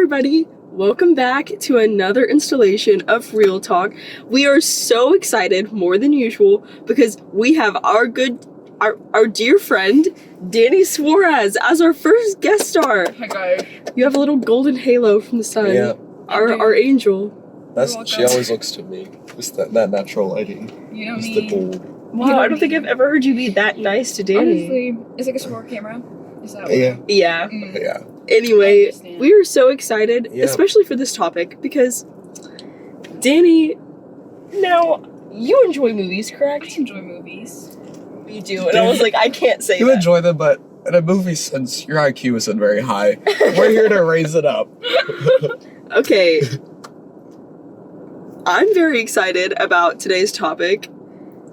everybody, welcome back to another installation of Real Talk. We are so excited, more than usual, because we have our dear friend, Danny Suarez, as our first guest star. Hi guys. You have a little golden halo from the sun. Yeah. Our angel. She always looks to me. Just that natural lighting. You know Just me. the gold. Wow, I don't think I've ever heard you be that nice to Danny. Honestly, it's like a sport camera. Is that what? Yeah. Yeah. Yeah. Anyway, I understand. we are so excited, Yeah. especially for this topic, because Danny, now, you enjoy movies, I correct? enjoy movies. You do, and I was like, I can't say You that. enjoy them, but in a movie sense, your IQ isn't very high. We're here to raise it up. Okay. I'm very excited about today's topic,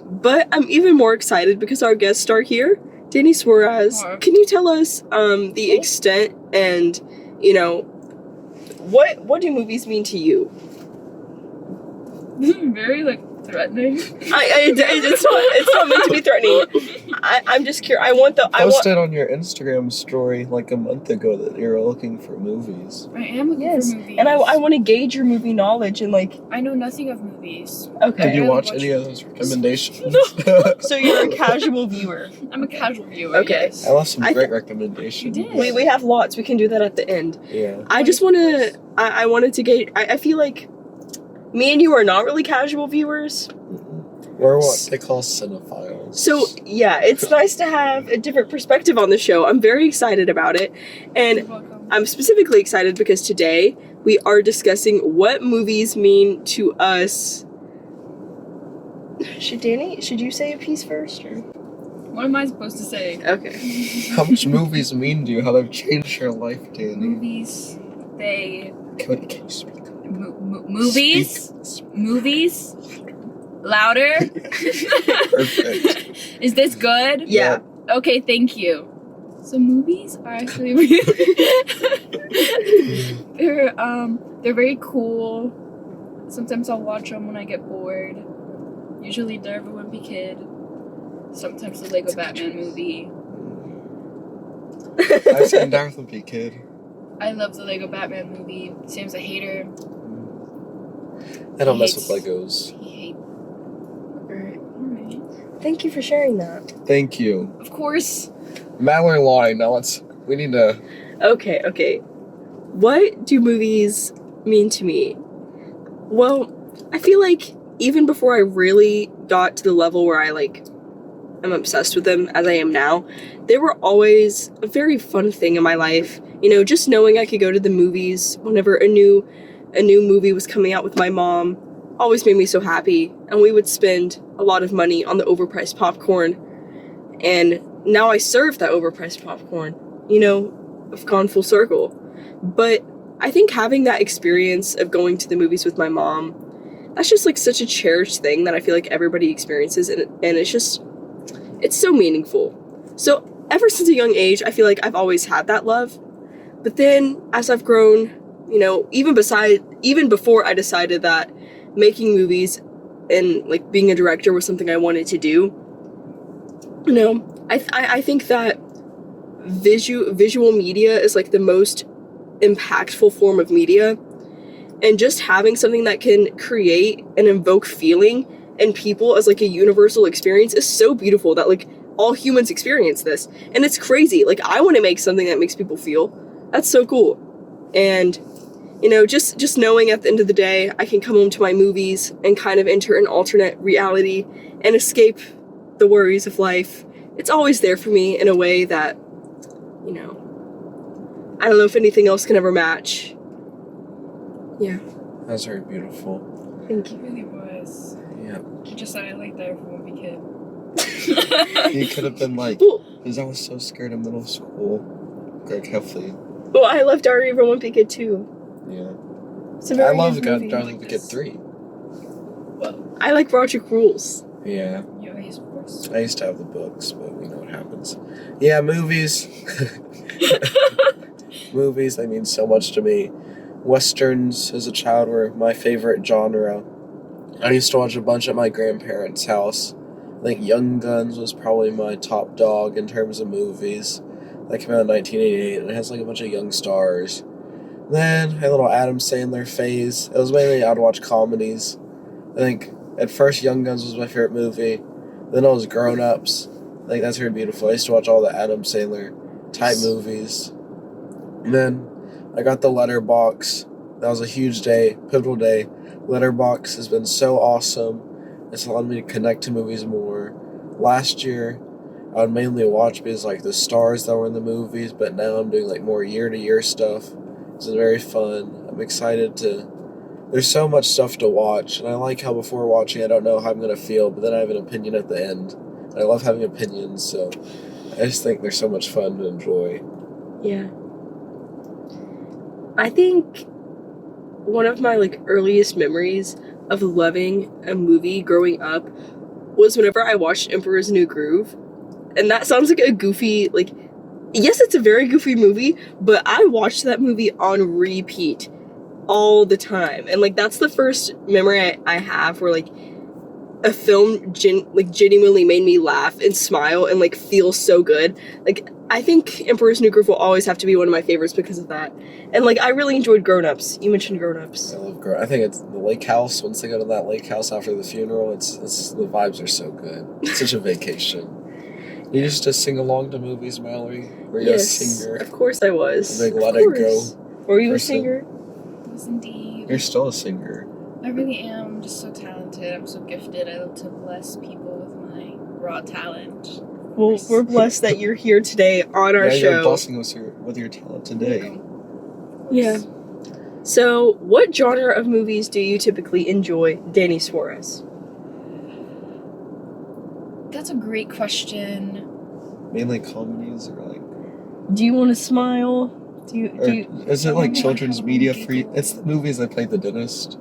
but I'm even more excited because our guest star here, Danny Suarez, Hi. can you tell us the extent and, what do movies mean to you? This is very threatening. It's not meant to be threatening. I'm just curious. Posted on your Instagram story like a month ago that you were looking for movies. I am looking Yes, for movies. and I want to gauge your movie knowledge and I know nothing of movies. Okay. Did you I watch watched- any of those recommendations? So you're a casual viewer. I'm a casual viewer. Okay. Yes. I left some I great recommendations. You did. We have lots. We can do that at the end. Yeah. I just want to. I wanted to gauge. I feel like me and you are not really casual viewers. We're what they call cinephiles. So yeah, it's nice to have a different perspective on the show. I'm very excited about it, You're and welcome. I'm specifically excited because today we are discussing what movies mean to us. Should you say a piece first? Or? What am I supposed to say? Okay. How much movies mean to you? How they've changed your life, Danny? Movies. They. Can you speak? Movies. Speak. Movies. Louder. Perfect. Is this good? Yeah. Okay, thank you. So movies are actually really they're very cool. Sometimes I'll watch them when I get bored. Usually Die for Wimpy Kid. Sometimes the Lego Batman movie. I've seen Darth and P Kid. I love the Lego Batman movie. Sam's a hater. I don't mess Hates- with Legos. He hates. Alright. Thank you for sharing that. Thank you. Of course. Mallory line. Now we need to. Okay. What do movies mean to me? Well, I feel like even before I really got to the level where I am obsessed with them as I am now, they were always a very fun thing in my life. Just knowing I could go to the movies whenever a new movie was coming out with my mom always made me so happy, and we would spend a lot of money on the overpriced popcorn. And now I serve that overpriced popcorn. I've gone full circle. But I think having that experience of going to the movies with my mom, that's just such a cherished thing that I feel like everybody experiences, and it's so meaningful. So ever since a young age, I feel like I've always had that love. But then as I've grown, even before I decided that making movies and being a director was something I wanted to do, I think that visual media is the most impactful form of media, and just having something that can create and invoke feeling in people as a universal experience is so beautiful that all humans experience this, and it's crazy. I want to make something that makes people feel. That's so cool. And just knowing at the end of the day I can come home to my movies and kind of enter an alternate reality and escape the worries of life, it's always there for me in a way that I don't know if anything else can ever match. Yeah. That's very beautiful. Thank It you. really was. Yeah. He just said I like Die for Wimpy Kid. You could have been Well, because I was so scared in middle school. Greg Heffley. well, I love Diary of a Wimpy Kid too. Yeah. It's a I very love good movie. Darling to Get 3. I like Roger Rules. Yeah. Yeah, he's worse. I used to have the books, but we know what happens. Yeah, movies. Movies, they mean so much to me. Westerns as a child were my favorite genre. I used to watch a bunch at my grandparents' house. I think Young Guns was probably my top dog in terms of movies. That came out in 1988, and it has a bunch of young stars. Then a little Adam Sandler phase. It was mainly I'd watch comedies. I think at first Young Guns was my favorite movie. Then it was Grown Ups. I think that's very beautiful. I used to watch all the Adam Sandler type movies. And then I got the Letterbox. That was a huge day, pivotal day. Letterbox has been so awesome. It's allowed me to connect to movies more. Last year, I would mainly watch because like the stars that were in the movies, but now I'm doing like more year-to-year stuff. It's been very fun. I'm excited to... There's so much stuff to watch, and I like how before watching I don't know how I'm going to feel, but then I have an opinion at the end. And I love having opinions, so I just think they're so much fun to enjoy. Yeah. I think one of my like earliest memories of loving a movie growing up was whenever I watched Emperor's New Groove. And that sounds like a goofy, like, yes, it's a very goofy movie, but I watched that movie on repeat all the time. And like that's the first memory I have where like a film genuinely made me laugh and smile and like feel so good. Like I think Emperor's New Groove will always have to be one of my favorites because of that. And like I really enjoyed Grown Ups. You mentioned Grown Ups. I love I think it's the lake house. Once they go to that lake house after the funeral, it's the vibes are so good. It's such a vacation. You used to sing along to movies, Mallory? Were you a singer? Of course I was. A big Let It Go. Were you a singer? Yes, indeed. You're still a singer. I really am. I'm just so talented. I'm so gifted. I love to bless people with my raw talent. Well, we're blessed that you're here today on our show. You're blessing us with your talent today. Yeah. So, what genre of movies do you typically enjoy, Danny Suarez? That's a great question. Mainly comedies or like... Do you want to smile? Do you is it like children's media free? It's the movies that played The Dentist.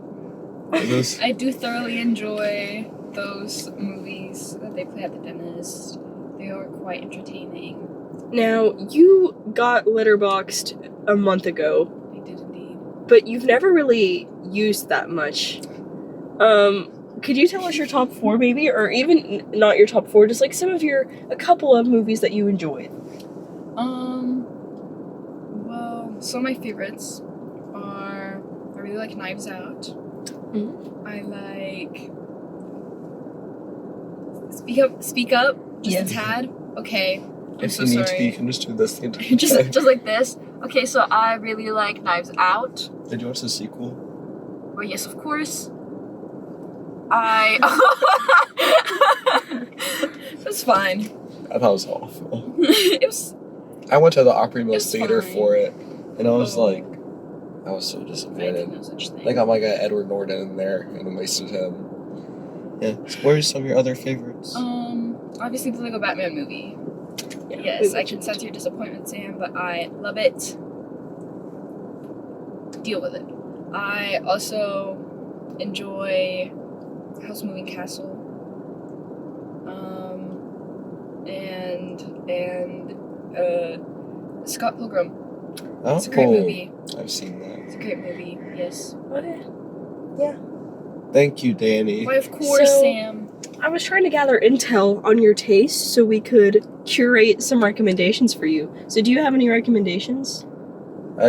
I do thoroughly enjoy those movies that they play at the dentist. They are quite entertaining. Now, you got Letterboxd a month ago. I did indeed. But you've never really used that much. Could you tell us your top 4 maybe? Or even not your top 4, just like a couple of movies that you enjoyed. Well, some of my favorites are, I really like Knives Out. Mm-hmm. I like Speak Up, just a tad. Okay. If you need to, you can just do this the entire time. just like this. Okay, so I really like Knives Out. Did you watch the sequel? Well, yes, of course. It was fine. I thought it was awful. It was. I went to the Opry-Mills Theater fine. for it, and I was like, I was so I did disappointed. no such thing. They got my guy Edward Norton in there and wasted him. Yeah. So what are some of your other favorites? Obviously the Lego Batman movie. Yeah, Yes, I can sense your disappointment, Sam, but I love it. Deal with it. I also enjoy House Moving Castle. And Scott Pilgrim. Oh, It's a great movie. I've seen that. It's a great movie, yes. Okay. Yeah. Thank you, Danny. Why, of course, So- Sam. I was trying to gather intel on your taste so we could curate some recommendations for you. So do you have any recommendations?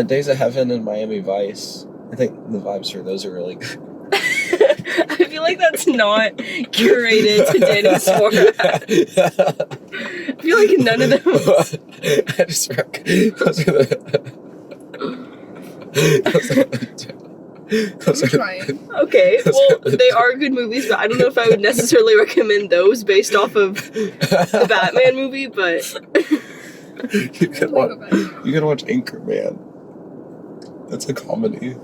Days of Heaven and Miami Vice. I think the vibes for those are really good. I feel like that's not curated to Danny Suarez. I feel like none of them. I just those are I'm trying. Okay, well, they are good movies, but I don't know if I would necessarily recommend those based off of the Batman movie, but... you can watch Anchorman. That's a comedy.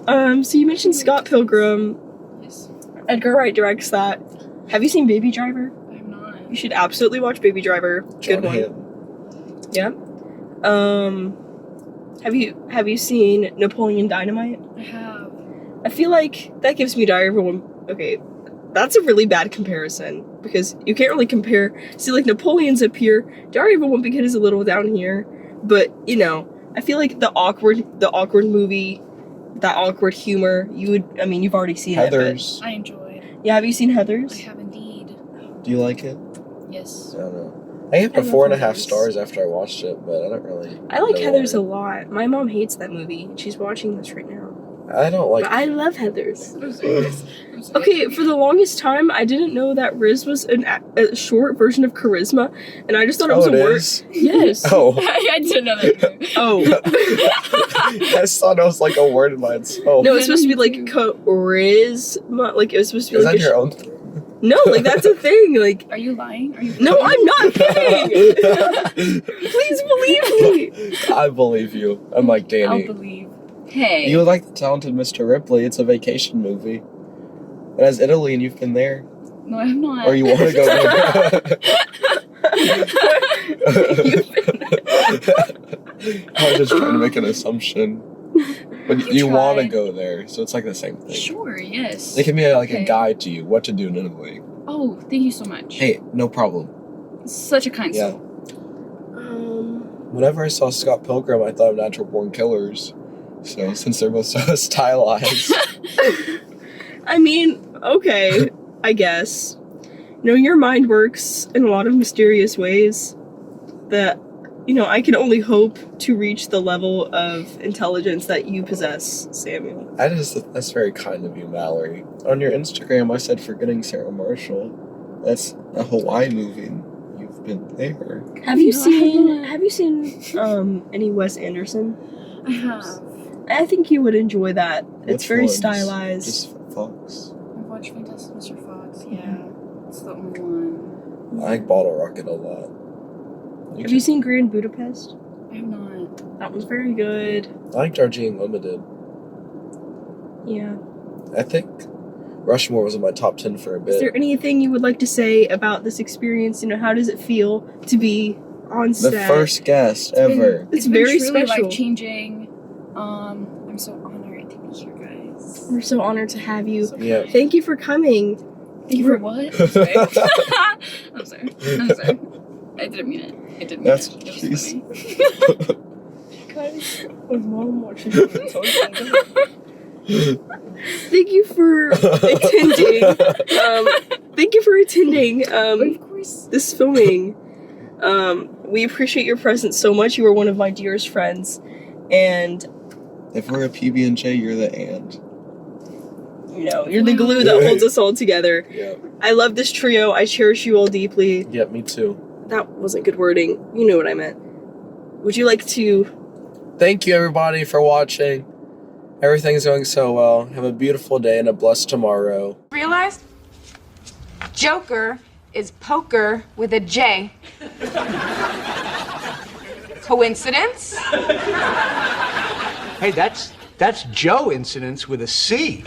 So you mentioned Scott Pilgrim. Yes. Edgar Wright directs that. Have you seen Baby Driver? I have not. You should absolutely watch Baby Driver. Good John one. Hamm. Yeah. Have you seen Napoleon Dynamite? I have. I feel like that gives me Diary of a Woman. Okay, that's a really bad comparison because you can't really compare. See, like Napoleon's up here, Diary of a Wimpy Kid is a little down here, but you know, I feel like the awkward movie, that awkward humor. You've already seen Heathers. I enjoyed. it. But, yeah, have you seen Heathers? I have indeed. Do you like it? Yes. I don't know. I gave it I a love 4.5 Heathers. stars after I watched it, but I don't really. I like know Heathers a why. lot. My mom hates that movie. She's watching this right now. I don't like. But I love Heathers. I'm serious. I'm serious. Okay, for the longest time, I didn't know that Riz was a short version of Charisma, and I just thought it was Oh, a it word. is? Yes. Oh. I didn't know that. Oh. I just thought it was like a word by itself. No, it's supposed to be Me like too. Charisma. Like, it was supposed to be Is like that a your own? No, like, that's a thing. Like, Are you lying? Are you? no, I'm not kidding. Please believe me. I believe you. I'm like I'll Danny. believe. Hey. You would like The Talented Mr. Ripley. It's a vacation movie. It has Italy, and you've been there. No, I have not. Or you want to go there. I was just trying to make an assumption. But You you want to tried. go there, so it's like the same thing. Sure. Yes. It can be like Okay. a guide to you, what to do in Italy. Oh, thank you so much. Hey, no problem. Such a kind Yeah. soul. Whenever I saw Scott Pilgrim, I thought of Natural Born Killers. So, since they're both so stylized. I mean, okay, I guess. You know, your mind works in a lot of mysterious ways that, you know, I can only hope to reach the level of intelligence that you possess, Samuel. That's very kind of you, Mallory. On your Instagram, I said Forgetting Sarah Marshall. That's a Hawaii movie, and you've been there. Have you No, I haven't. seen any Wes Anderson? I have. I think you would enjoy that. It's Which very ones? stylized. Just Fox. I've watched Fantastic Mr. Fox. Yeah, it's the only one. I like Bottle Rocket a lot. Have you seen Grand Budapest? I have not. That was very good. I like Darjeeling Limited. Yeah. I think Rushmore was in my top 10 for a bit. Is there anything you would like to say about this experience? You know, how does it feel to be on the set? first guest ever. It's been very truly special. Life-changing. I'm so honored to be here, guys. We're so honored to have you. Yeah. Thank you for coming. Thank you for what? I'm sorry. I'm sorry. I'm sorry. I didn't mean it. I didn't mean That's it. It jeez. was funny. Guys, my mom watches Thank you for attending. Thank you for attending Of course. this filming. We appreciate your presence so much. You are one of my dearest friends, and If we're a PB&J, you're the and. you know you're the glue that holds us all together. Yeah. I love this trio. I cherish you all deeply. Yeah, me too. That wasn't good wording. You know what I meant. Would you like to? Thank you, everybody, for watching. Everything's going so well. Have a beautiful day and a blessed tomorrow. Realized? Joker is poker with a J. Coincidence? Hey, that's Joe incidents with a C.